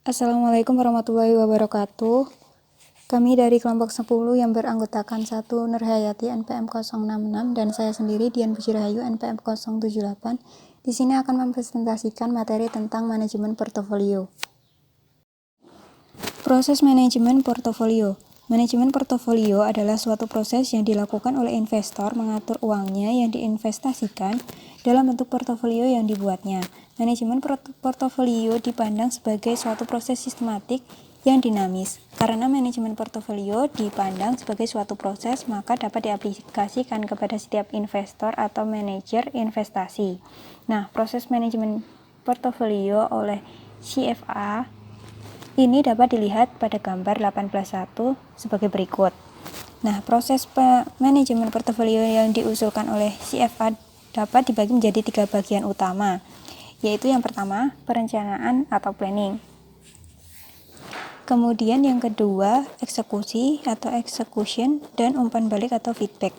Assalamualaikum warahmatullahi wabarakatuh. Kami dari kelompok 10 yang beranggotakan 1 Nurhayati NPM 066 dan saya sendiri Dian Puji Rahayu NPM 078 di sini akan mempresentasikan materi tentang manajemen portofolio. Proses manajemen portofolio. Manajemen portofolio adalah suatu proses yang dilakukan oleh investor mengatur uangnya yang diinvestasikan dalam bentuk portofolio yang dibuatnya. Manajemen portofolio dipandang sebagai suatu proses sistematik yang dinamis. Karena manajemen portofolio dipandang sebagai suatu proses, maka dapat diaplikasikan kepada setiap investor atau manajer investasi. Nah, proses manajemen portofolio oleh CFA ini dapat dilihat pada gambar 18.1 sebagai berikut. Nah, proses manajemen portofolio yang diusulkan oleh CFA dapat dibagi menjadi 3 bagian utama, yaitu yang pertama, perencanaan atau planning. Kemudian yang kedua, eksekusi atau execution, dan umpan balik atau feedback.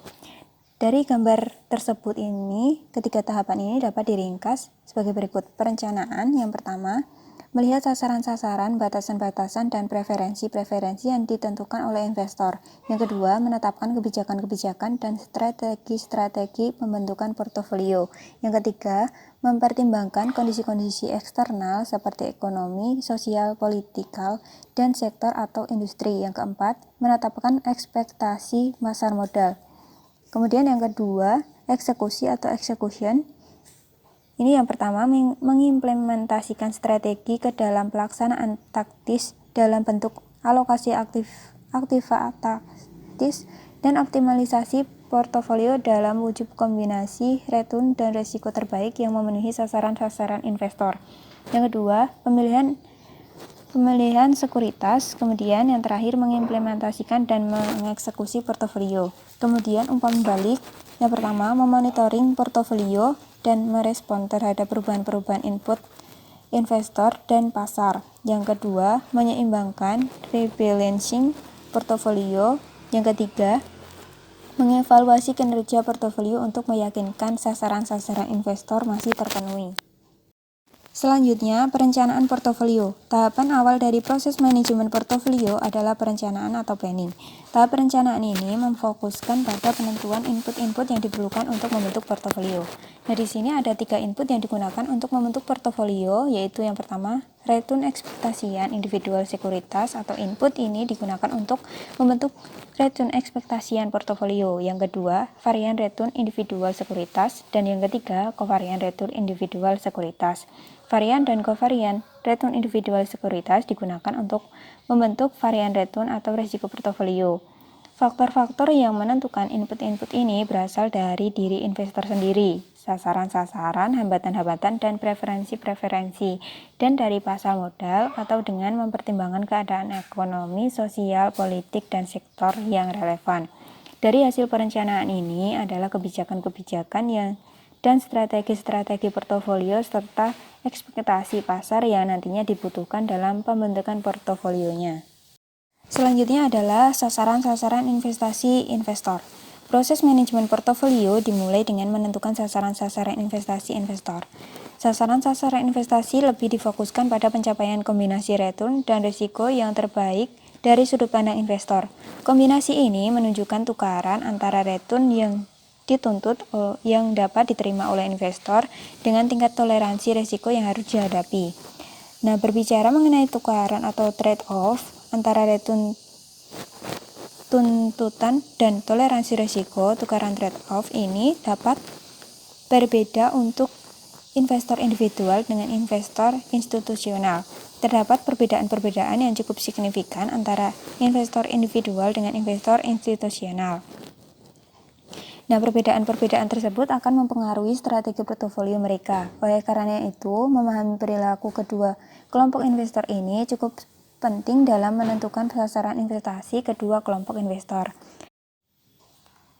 Dari gambar tersebut ini, ketiga tahapan ini dapat diringkas sebagai berikut. Perencanaan yang pertama, melihat sasaran-sasaran, batasan-batasan, dan preferensi-preferensi yang ditentukan oleh investor. Yang kedua, menetapkan kebijakan-kebijakan dan strategi-strategi pembentukan portofolio. Yang ketiga, mempertimbangkan kondisi-kondisi eksternal seperti ekonomi, sosial, politikal, dan sektor atau industri. Yang keempat, menetapkan ekspektasi pasar modal. Kemudian yang kedua, eksekusi atau execution. Ini yang pertama, mengimplementasikan strategi ke dalam pelaksanaan taktis dalam bentuk alokasi aktiva taktis dan optimalisasi portofolio dalam wujud kombinasi return dan risiko terbaik yang memenuhi sasaran-sasaran investor. Yang kedua, pemilihan sekuritas. Kemudian yang terakhir, mengimplementasikan dan mengeksekusi portofolio. Kemudian umpan balik. Yang pertama, memonitoring portofolio dan merespon terhadap perubahan-perubahan input investor dan pasar. Yang kedua, menyeimbangkan rebalancing portofolio. Yang ketiga, mengevaluasi kinerja portofolio untuk meyakinkan sasaran-sasaran investor masih terpenuhi. Selanjutnya, perencanaan portofolio. Tahapan awal dari proses manajemen portofolio adalah perencanaan atau planning. Tahap perencanaan ini memfokuskan pada penentuan input-input yang diperlukan untuk membentuk portofolio. Nah, di sini ada 3 input yang digunakan untuk membentuk portofolio, yaitu yang pertama, return ekspektasian individual sekuritas atau input ini digunakan untuk membentuk return ekspektasian portofolio. Yang kedua, varian return individual sekuritas, dan yang ketiga, kovarian return individual sekuritas. Varian dan kovarian return individual sekuritas digunakan untuk membentuk varian return atau risiko portofolio. Faktor-faktor yang menentukan input-input ini berasal dari diri investor sendiri, sasaran-sasaran, hambatan-hambatan, dan preferensi-preferensi, dan dari pasar modal atau dengan mempertimbangkan keadaan ekonomi, sosial, politik, dan sektor yang relevan. Dari hasil perencanaan ini adalah kebijakan-kebijakan dan strategi-strategi portofolio serta ekspektasi pasar yang nantinya dibutuhkan dalam pembentukan portofolionya. Selanjutnya adalah sasaran-sasaran investasi investor. Proses manajemen portofolio dimulai dengan menentukan sasaran-sasaran investasi investor. Sasaran-sasaran investasi lebih difokuskan pada pencapaian kombinasi return dan risiko yang terbaik dari sudut pandang investor. Kombinasi ini menunjukkan tukaran antara return yang dituntut yang dapat diterima oleh investor dengan tingkat toleransi risiko yang harus dihadapi. Nah, berbicara mengenai tukaran atau trade-off antara return tuntutan dan toleransi risiko, tukaran trade-off ini dapat berbeda untuk investor individual dengan investor institusional. Terdapat perbedaan-perbedaan yang cukup signifikan antara investor individual dengan investor institusional. Nah, perbedaan-perbedaan tersebut akan mempengaruhi strategi portofolio mereka. Oleh karena itu, memahami perilaku kedua kelompok investor ini cukup penting dalam menentukan sasaran investasi kedua kelompok investor.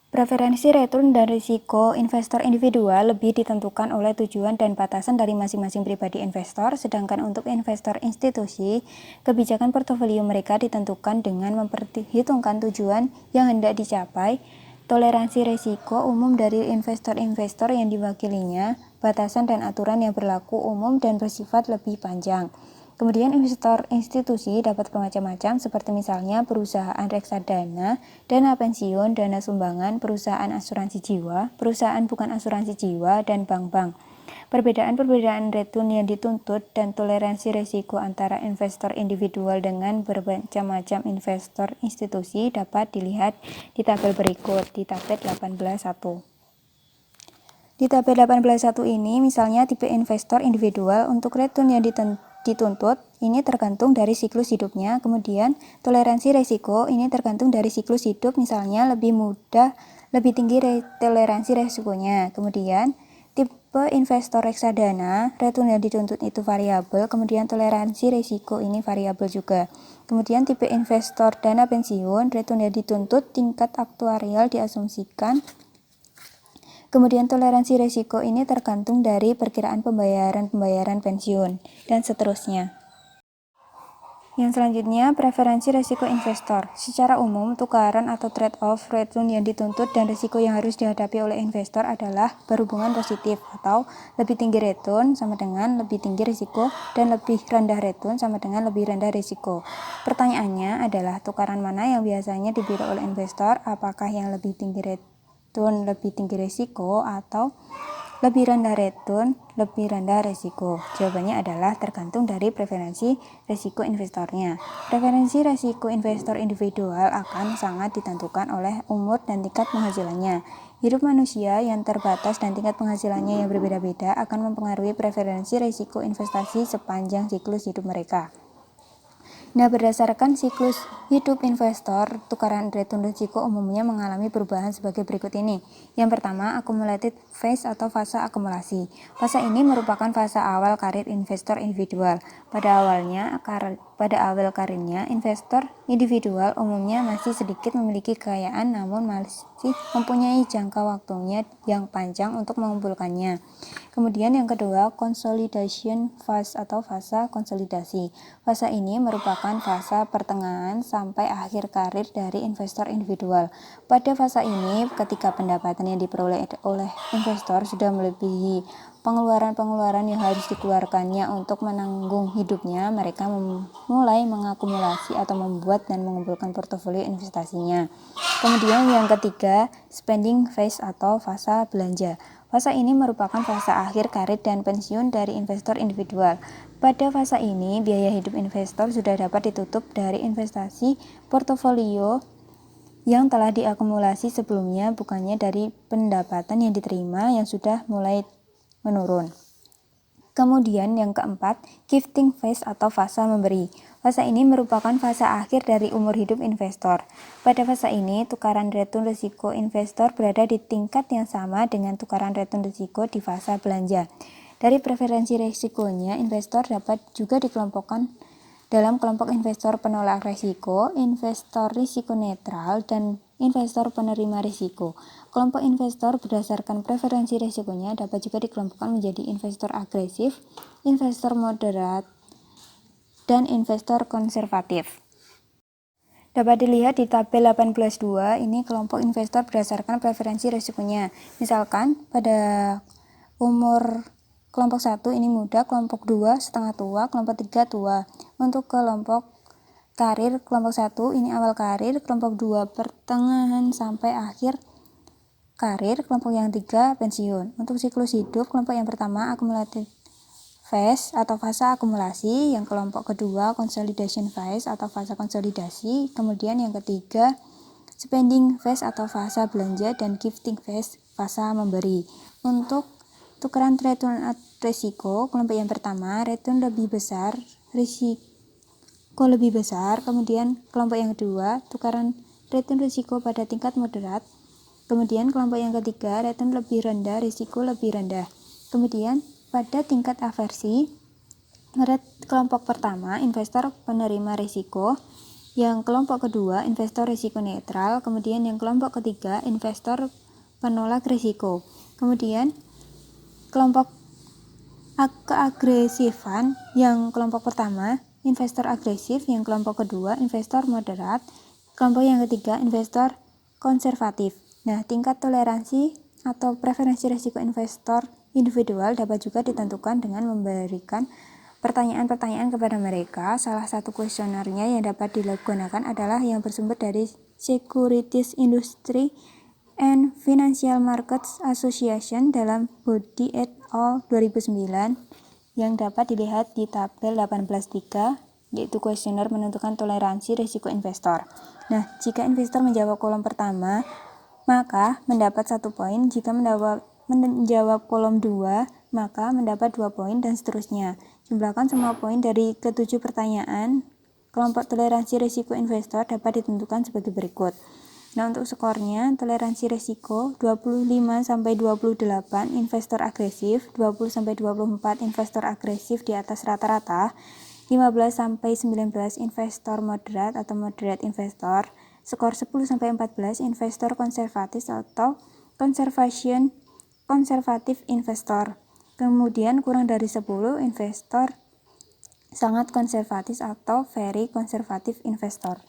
Preferensi return dan risiko investor individual lebih ditentukan oleh tujuan dan batasan dari masing-masing pribadi investor, sedangkan untuk investor institusi, kebijakan portofolio mereka ditentukan dengan memperhitungkan tujuan yang hendak dicapai, toleransi risiko umum dari investor-investor yang diwakilinya, batasan dan aturan yang berlaku umum dan bersifat lebih panjang. Kemudian investor institusi dapat bermacam-macam seperti misalnya perusahaan reksadana, dana pensiun, dana sumbangan, perusahaan asuransi jiwa, perusahaan bukan asuransi jiwa, dan bank-bank. Perbedaan-perbedaan return yang dituntut dan toleransi risiko antara investor individual dengan bermacam-macam investor institusi dapat dilihat di tabel berikut di tabel 18.1. Di tabel 18.1 ini misalnya tipe investor individual untuk return yang dituntut ini tergantung dari siklus hidupnya, kemudian toleransi risiko ini tergantung dari siklus hidup, misalnya lebih mudah, lebih tinggi toleransi risikonya. Kemudian tipe investor reksadana, return yang dituntut itu variabel, kemudian toleransi risiko ini variabel juga. Kemudian tipe investor dana pensiun, return yang dituntut tingkat aktuarial diasumsikan. Kemudian toleransi risiko ini tergantung dari perkiraan pembayaran pensiun, dan seterusnya. Yang selanjutnya, preferensi risiko investor. Secara umum, tukaran atau trade-off return yang dituntut dan risiko yang harus dihadapi oleh investor adalah berhubungan positif, atau lebih tinggi return sama dengan lebih tinggi risiko, dan lebih rendah return sama dengan lebih rendah risiko. Pertanyaannya adalah tukaran mana yang biasanya dipilih oleh investor, apakah yang lebih tinggi return lebih tinggi risiko, atau lebih rendah return, lebih rendah risiko? Jawabannya adalah tergantung dari preferensi risiko investornya. Preferensi risiko investor individual akan sangat ditentukan oleh umur dan tingkat penghasilannya. Hidup manusia yang terbatas dan tingkat penghasilannya yang berbeda-beda akan mempengaruhi preferensi risiko investasi sepanjang siklus hidup mereka. Nah, berdasarkan siklus hidup investor, tukaran return risiko umumnya mengalami perubahan sebagai berikut ini. Yang pertama, accumulated phase atau fase akumulasi. Fase ini merupakan fase awal karir investor individual. Pada awal karirnya, investor individual umumnya masih sedikit memiliki kekayaan, namun masih mempunyai jangka waktunya yang panjang untuk mengumpulkannya. Kemudian yang kedua, consolidation phase atau fase konsolidasi. Fase ini merupakan fase pertengahan sampai akhir karir dari investor individual. Pada fase ini, ketika pendapatan yang diperoleh oleh investor sudah melebihi pengeluaran-pengeluaran yang harus dikeluarkannya untuk menanggung hidupnya, mereka mulai mengakumulasi atau membuat dan mengumpulkan portofolio investasinya. Kemudian yang ketiga, spending phase atau fase belanja. Fase ini merupakan fase akhir karir dan pensiun dari investor individual. Pada fase ini, biaya hidup investor sudah dapat ditutup dari investasi portofolio yang telah diakumulasi sebelumnya, bukannya dari pendapatan yang diterima yang sudah mulai menurun. Kemudian yang keempat, gifting phase atau fase memberi. Fase ini merupakan fase akhir dari umur hidup investor. Pada fase ini, tukaran return risiko investor berada di tingkat yang sama dengan tukaran return risiko di fase belanja. Dari preferensi risikonya, investor dapat juga dikelompokkan dalam kelompok investor penolak risiko, investor risiko netral, dan investor penerima risiko. Kelompok investor berdasarkan preferensi risikonya dapat juga dikelompokkan menjadi investor agresif, investor moderat, dan investor konservatif. Dapat dilihat di tabel 18.2, ini kelompok investor berdasarkan preferensi risikonya. Misalkan pada umur kelompok 1 ini muda, kelompok 2 setengah tua, kelompok 3 tua. Untuk kelompok karir, kelompok 1 ini awal karir, kelompok 2 pertengahan sampai akhir karir, kelompok yang 3 pensiun. Untuk siklus hidup, kelompok yang pertama accumulated phase atau fase akumulasi, yang kelompok kedua consolidation phase atau fase konsolidasi, kemudian yang ketiga spending phase atau fase belanja, dan gifting phase fase memberi. Untuk tukeran return risiko, kelompok yang pertama return lebih besar, risiko lebih besar, kemudian kelompok yang kedua tukaran return risiko pada tingkat moderat, kemudian kelompok yang ketiga return lebih rendah, risiko lebih rendah. Kemudian pada tingkat aversi, kelompok pertama investor penerima risiko, yang kelompok kedua investor risiko netral, kemudian yang kelompok ketiga investor penolak risiko. Kemudian kelompok keagresifan, yang kelompok pertama investor agresif, yang kelompok kedua investor moderat, kelompok yang ketiga investor konservatif. Nah, tingkat toleransi atau preferensi risiko investor individual dapat juga ditentukan dengan memberikan pertanyaan-pertanyaan kepada mereka. Salah satu kuesionernya yang dapat digunakan adalah yang bersumber dari Securities Industry and Financial Markets Association dalam Body et al. 2009 yang dapat dilihat di tabel 18.3, yaitu kuesioner menentukan toleransi risiko investor. Nah, jika investor menjawab kolom pertama, maka mendapat 1 poin. Jika menjawab kolom 2, maka mendapat 2 poin, dan seterusnya. Jumlahkan semua poin dari ke-7 pertanyaan. Kelompok toleransi risiko investor dapat ditentukan sebagai berikut. Nah, untuk skornya, toleransi risiko 25-28 investor agresif, 20-24 investor agresif di atas rata-rata, 15-19 investor moderat atau moderate investor, skor 10-14 investor konservatif atau konservatif investor. Kemudian kurang dari 10 investor sangat konservatif atau very konservatif investor.